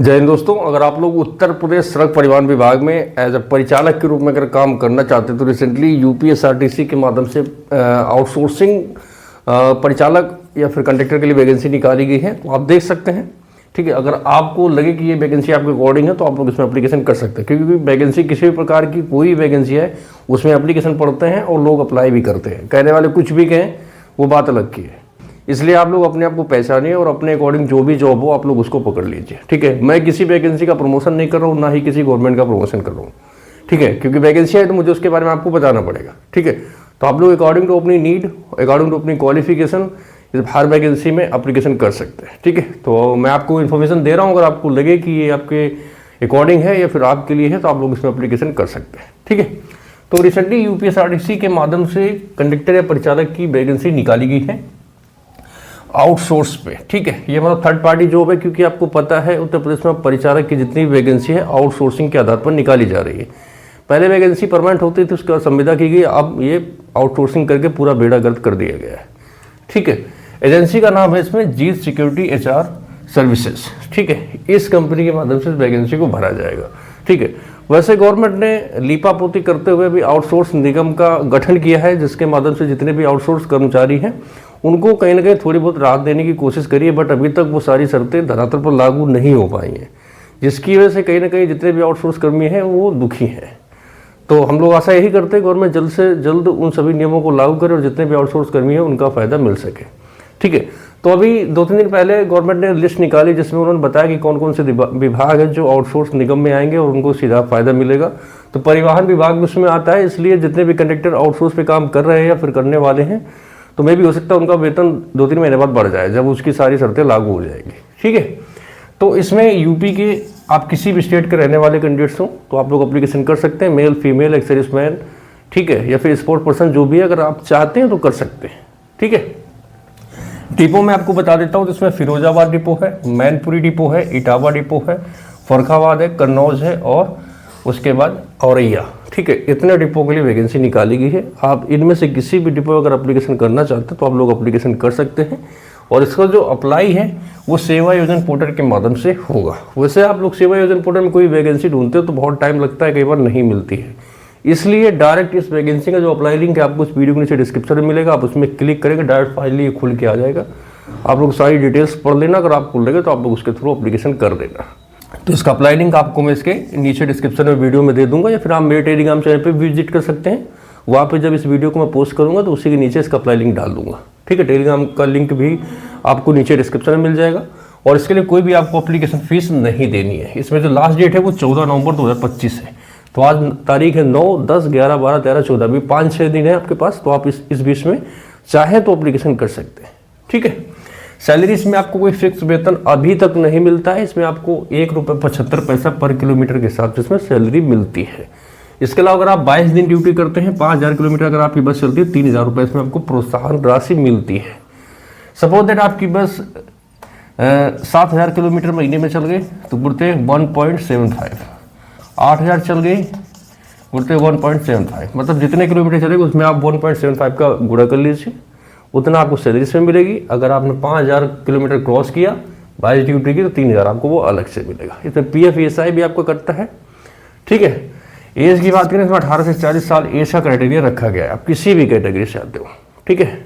जय हिंद दोस्तों, अगर आप लोग उत्तर प्रदेश सड़क परिवहन विभाग में एज अ परिचालक के रूप में अगर काम करना चाहते हैं तो रिसेंटली यूपीएसआरटीसी के माध्यम से आउटसोर्सिंग परिचालक या फिर कंडक्टर के लिए वैकेंसी निकाली गई है। तो आप देख सकते हैं, ठीक है। अगर आपको लगे कि ये वैकेंसी आपके अकॉर्डिंग है तो आप लोग इसमें एप्लीकेशन कर सकते हैं, क्योंकि वैकेंसी किसी भी प्रकार की कोई वैकेंसी है उसमें एप्लीकेशन पढ़ते हैं और लोग अप्लाई भी करते हैं। कहने वाले कुछ भी कहें वो बात अलग की है, इसलिए आप लोग अपने आप को पहचानिए और अपने अकॉर्डिंग जो भी जॉब हो आप लोग उसको पकड़ लीजिए, ठीक है। मैं किसी वैकेंसी का प्रमोशन नहीं कर रहा हूँ, ना ही किसी गवर्नमेंट का प्रमोशन कर रहा हूँ, ठीक है, क्योंकि वैकेंसी है तो मुझे उसके बारे में आपको बताना पड़ेगा, ठीक है। तो आप लोग अकॉर्डिंग टू अपनी नीड, अकॉर्डिंग टू अपनी क्वालिफिकेशन हर वैकेंसी में अप्लीकेशन कर सकते हैं, ठीक है। तो मैं आपको इन्फॉर्मेशन दे रहा हूँ, अगर आपको लगे कि ये आपके अकॉर्डिंग है या फिर आपके लिए है तो आप लोग इसमें अप्लीकेशन कर सकते हैं, ठीक है। तो रिसेंटली यूपीएसआरटीसी के माध्यम से कंडक्टर या परिचालक की वैकेंसी निकाली गई है आउटसोर्स पे, ठीक है। ये मतलब थर्ड पार्टी जॉब है, क्योंकि आपको पता है उत्तर प्रदेश में परिचालक की जितनी वैकेंसी है आउटसोर्सिंग के आधार पर निकाली जा रही है। पहले वैकेंसी परमानेंट होती थी, उसका संविदा की गई, अब ये आउटसोर्सिंग करके पूरा बेड़ा गर्क कर दिया गया है, ठीक है। एजेंसी का नाम है इसमें जीत सिक्योरिटी एचआर सर्विसेज, ठीक है। इस कंपनी के माध्यम से वैकेंसी को भरा जाएगा, ठीक है। वैसे गवर्नमेंट ने लीपापोती करते हुए भी आउटसोर्स निगम का गठन किया है, जिसके माध्यम से जितने भी आउटसोर्स कर्मचारी हैं उनको कहीं ना कहीं थोड़ी बहुत राहत देने की कोशिश करी है, बट अभी तक वो सारी शर्तें धरातल पर लागू नहीं हो पाई हैं, जिसकी वजह से कहीं ना कहीं जितने भी आउटसोर्स कर्मी हैं वो दुखी हैं। तो हम लोग आशा यही करते हैं गवर्नमेंट जल्द से जल्द उन सभी नियमों को लागू करे और जितने भी आउटसोर्स कर्मी हैं उनका फ़ायदा मिल सके, ठीक है। तो अभी 2-3 दिन पहले गवर्नमेंट ने लिस्ट निकाली जिसमें उन्होंने बताया कि कौन कौन से विभाग हैं जो आउटसोर्स निगम में आएंगे और उनको सीधा फ़ायदा मिलेगा। तो परिवहन विभाग भी उसमें आता है, इसलिए जितने भी कंडक्टर आउटसोर्स पे काम कर रहे हैं या फिर करने वाले हैं तो मैं भी हो सकता है उनका वेतन 2-3 महीने बाद बढ़ जाए जब उसकी सारी शर्तें लागू हो जाएगी, ठीक है। तो इसमें यूपी के आप किसी भी स्टेट के रहने वाले कैंडिडेट्स हों तो आप लोग एप्लीकेशन कर सकते हैं, मेल फीमेल एक्स सर्विसमैन, ठीक है, या फिर स्पोर्ट पर्सन जो भी है, अगर आप चाहते हैं तो कर सकते हैं, ठीक है। डिपो में आपको बता देता हूँ, तो इसमें फिरोजाबाद डिपो है, मैनपुरी डिपो है, इटावा डिपो है, फर्रुखाबाद है, कन्नौज है और उसके बाद औरैया, ठीक है। इतने डिपो के लिए वैकेंसी निकाली गई है। आप इनमें से किसी भी डिपो अगर एप्लीकेशन करना चाहते हैं तो आप लोग एप्लीकेशन कर सकते हैं, और इसका जो अप्लाई है वो सेवा योजन पोर्टल के माध्यम से होगा। वैसे आप लोग सेवा योजन पोर्टल में कोई वैकेंसी ढूंढते हो तो बहुत टाइम लगता है, कई बार नहीं मिलती है, इसलिए डायरेक्ट इस वैकेंसी का जो अप्लाई लिंक है आपको इस वीडियो के नीचे डिस्क्रिप्शन में मिलेगा, आप उसमें क्लिक करेंगे, डायरेक्ट फाइनली ये खुल के आ जाएगा। आप लोग सारी डिटेल्स पढ़ लेना, अगर आपको लगे तो आप लोग उसके थ्रू एप्लीकेशन कर देना। तो इसका अप्लाई लिंक आपको मैं इसके नीचे डिस्क्रिप्शन में वीडियो में दे दूंगा, या फिर आप मेरे टेलीग्राम चैनल पे विजिट कर सकते हैं। वहाँ पे जब इस वीडियो को मैं पोस्ट करूँगा तो उसी के नीचे इसका अप्लाई लिंक डाल दूंगा, ठीक है। टेलीग्राम का लिंक भी आपको नीचे डिस्क्रिप्शन में मिल जाएगा, और इसके लिए कोई भी आपको एप्लीकेशन फीस नहीं देनी है। इसमें जो लास्ट डेट है वो 14 नवंबर 2025 है। तो आज तारीख है 9, 10, 11, 12, 13, 14, अभी 5-6 दिन है आपके पास, तो आप इस बीच में चाहे तो एप्लीकेशन कर सकते हैं, ठीक है। सैलरी इसमें आपको कोई फिक्स वेतन अभी तक नहीं मिलता है, इसमें आपको ₹1.75 पर किलोमीटर के हिसाब से इसमें सैलरी मिलती है। इसके अलावा अगर आप 22 दिन ड्यूटी करते हैं, 5000 किलोमीटर अगर आपकी बस चलती है, 3000 रुपये इसमें आपको प्रोत्साहन राशि मिलती है। सपोज दैट आपकी बस 7000 किलोमीटर महीने में चल गई तो बोलते 1.75, 8000 चल गई बोलते 1.75, मतलब जितने किलोमीटर चलेगा उसमें आप 1.75 का गुणा कर लीजिए, उतना आपको सैलरी से मिलेगी। अगर आपने 5000 किलोमीटर क्रॉस किया 22 ड्यूटी की तो 3000 आपको वो अलग से मिलेगा। इसमें PF ESI भी आपको कटता है, ठीक है। एज की बात करें इसमें 18 से 40 साल एज का क्राइटेरिया रखा गया है, आप किसी भी कैटेगरी से आते हो, ठीक है।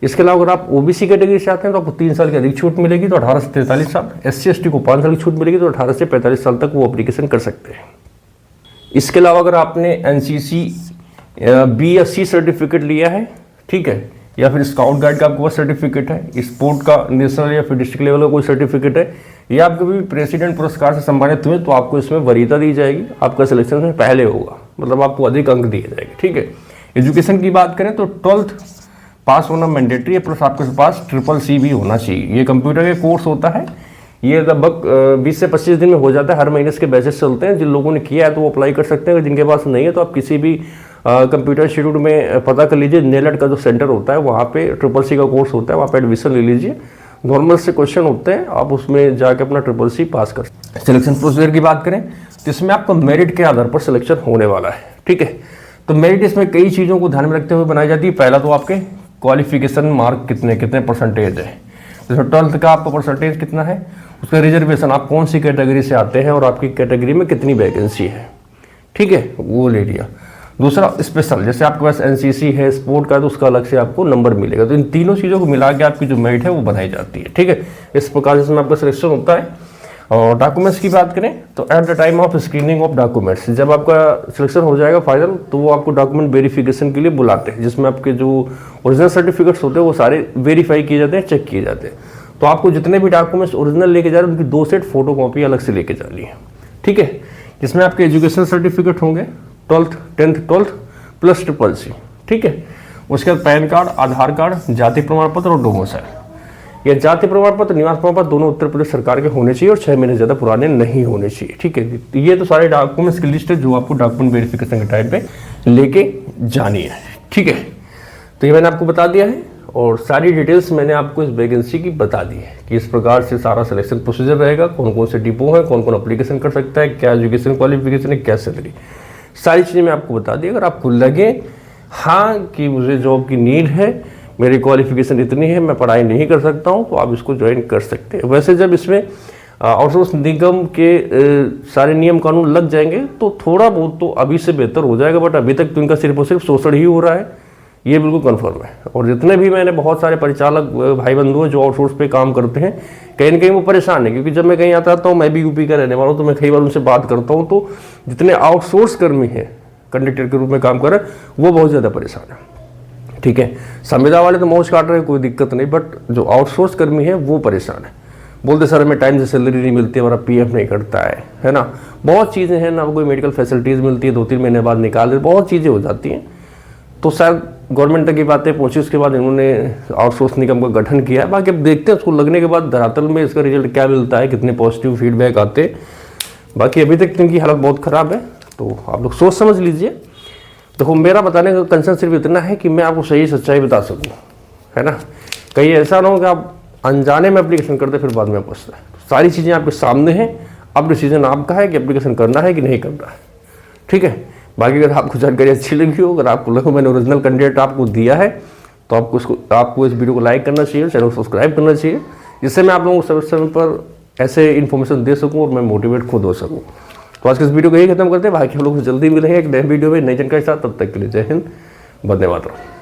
इसके अलावा अगर आप OBC कैटेगरी से आते हैं तो आपको 3 साल की अधिक छूट मिलेगी, तो 18 से 43 साल। SC ST को 5 साल की छूट मिलेगी, तो 18 से 45 साल तक वो एप्लीकेशन कर सकते हैं। इसके अलावा अगर आपने NCC B या C सर्टिफिकेट लिया है, ठीक है, या फिर स्काउट गाइड का आपको सर्टिफिकेट है, स्पोर्ट का नेशनल या फिर डिस्ट्रिक्ट लेवल का कोई सर्टिफिकेट है, या आप कभी प्रेसिडेंट पुरस्कार से सम्मानित हुए तो आपको इसमें वरीयता दी जाएगी, आपका सिलेक्शन में पहले होगा, मतलब आपको अधिक अंक दिए जाएंगे, ठीक है। एजुकेशन की बात करें तो 12th पास होना मैंडेटरी है, प्लस आपके पास CCC भी होना चाहिए। ये कंप्यूटर के कोर्स होता है, ये लगभग 20 से 25 दिन में हो जाता है, हर महीने इसके बैचेस चलते हैं। जिन लोगों ने किया है तो वो अप्लाई कर सकते हैं, जिनके पास नहीं है तो आप किसी भी कंप्यूटर इंस्टीट्यूट में पता कर लीजिए, नेलट का जो सेंटर होता है वहाँ पे CCC का कोर्स होता है, वहाँ पे एडमिशन ले लीजिए। नॉर्मल से क्वेश्चन होते हैं, आप उसमें जाके अपना CCC पास कर सकते हैं। सिलेक्शन प्रोसीजर की बात करें तो इसमें आपका मेरिट के आधार पर सिलेक्शन होने वाला है, ठीक है। तो मेरिट इसमें कई चीज़ों को ध्यान में रखते हुए बनाई जाती है। पहला तो आपके क्वालिफिकेशन मार्क कितने परसेंटेज है, जैसे 12th का आपका परसेंटेज कितना है, उसका रिजर्वेशन, आप कौन सी कैटेगरी से आते हैं और आपकी कैटेगरी में कितनी वैकेंसी है, ठीक है, वो ले लिया। दूसरा स्पेशल, जैसे आपके पास एनसीसी है, स्पोर्ट का, तो उसका अलग से आपको नंबर मिलेगा। तो इन तीनों चीज़ों को मिला के आपकी जो मेरिट है वो बनाई जाती है, ठीक है। इस प्रकार से इसमें आपका सिलेक्शन होता है। और डॉक्यूमेंट्स की बात करें तो at the time of screening of documents, जब आपका सिलेक्शन हो जाएगा फाइनल, तो वो आपको डॉक्यूमेंट वेरिफिकेशन के लिए बुलाते हैं, जिसमें आपके जो ओरिजिनल सर्टिफिकेट्स होते हैं वो सारे वेरीफाई किए जाते हैं, चेक किए जाते हैं। तो आपको जितने भी डॉक्यूमेंट्स ओरिजिनल लेके जा रहे हैं उनकी 2 सेट फोटो कॉपी अलग से लेके जानी है, ठीक है। जिसमें आपके एजुकेशन सर्टिफिकेट होंगे 12th 10th 12th plus SSSC, ठीक है। उसके बाद पैन कार्ड, आधार कार्ड, जाति प्रमाण पत्र और डोमिसाइल। ये जाति प्रमाण पत्र, निवास प्रमाण पत्र दोनों उत्तर प्रदेश सरकार के होने चाहिए और 6 महीने से ज़्यादा पुराने नहीं होने चाहिए, ठीक है। ये तो सारे डॉक्यूमेंट्स की लिस्ट है जो आपको डॉक्यूमेंट वेरिफिकेशन के टाइम पे लेके जानी है, ठीक है। तो ये मैंने आपको बता दिया है और सारी डिटेल्स मैंने आपको इस वैकेंसी की बता दी है कि इस प्रकार से सारा सिलेक्शन प्रोसीजर रहेगा, कौन कौन से डिपो हैं, कौन कौन अप्लीकेशन कर सकता है, क्या एजुकेशन क्वालिफिकेशन है, क्या सैलरी, सारी चीज़ें मैं आपको बता दी। अगर आपको लगे हाँ कि मुझे जॉब की नीड है, मेरी क्वालिफिकेशन इतनी है, मैं पढ़ाई नहीं कर सकता हूँ, तो आप इसको ज्वाइन कर सकते हैं। वैसे जब इसमें आउटसोर्स निगम के सारे नियम कानून लग जाएंगे तो थोड़ा बहुत तो अभी से बेहतर हो जाएगा, बट अभी तक तो इनका सिर्फ और सिर्फ शोषण ही हो रहा है, ये बिल्कुल कन्फर्म है। और जितने भी मैंने बहुत सारे परिचालक भाई बंधु हैं जो आउटसोर्स पे काम करते हैं, कहीं ना कहीं वो परेशान है, क्योंकि जब मैं कहीं आता हूँ, मैं भी यूपी का रहने वाला हूँ, तो मैं कई बार उनसे बात करता हूँ, तो जितने आउटसोर्स कर्मी हैं कंडक्टर के रूप में काम कर रहे हैं वो बहुत ज़्यादा परेशान है, ठीक है। संविदा वाले तो मौज काट रहे हैं, कोई दिक्कत नहीं, बट जो आउटसोर्स कर्मी है वो परेशान है। बोलते सर हमें टाइम से सैलरी नहीं मिलती, हमारा पीएफ नहीं कटता है ना, बहुत चीज़ें हैं ना, कोई मेडिकल फैसिलिटीज़ मिलती है 2-3 महीने बाद निकाल दे, बहुत चीज़ें हो जाती हैं। तो शायद गवर्नमेंट तक की बातें पहुंची, उसके बाद इन्होंने आउटसोर्स निगम का गठन किया है। बाकी अब देखते हैं उसको लगने के बाद धरातल में इसका रिजल्ट क्या मिलता है, कितने पॉजिटिव फीडबैक आते। बाकी अभी तक इनकी हालत बहुत ख़राब है, तो आप लोग सोच समझ लीजिए। देखो मेरा बताने का कंसर्न सिर्फ इतना है कि मैं आपको सही सच्चाई बता सकूँ, है ना। कहीं ऐसा ना हो कि आप अनजाने में एप्लीकेशन करते फिर बाद में पछता है। सारी चीज़ें आपके सामने हैं, अब डिसीजन आपका है कि एप्लीकेशन करना है कि नहीं करना है, ठीक है। बाकी अगर आपको जानकारी अच्छी लगी हो, अगर आपको लगे मैंने ओरिजिनल कैंडिडेट आपको दिया है, तो आपको इस वीडियो को लाइक करना चाहिए, चैनल को सब्सक्राइब करना चाहिए, जिससे मैं आप लोगों को समय पर ऐसे इन्फॉर्मेशन दे सकूं और मैं मोटिवेट खुद हो सकूं। तो आज के इस वीडियो को यही खत्म करते हैं, बाकी हम लोग जल्दी मिलेंगे एक नए वीडियो में नई जानकारी के साथ। तब तक के लिए जय हिंद, वंदे मातरम।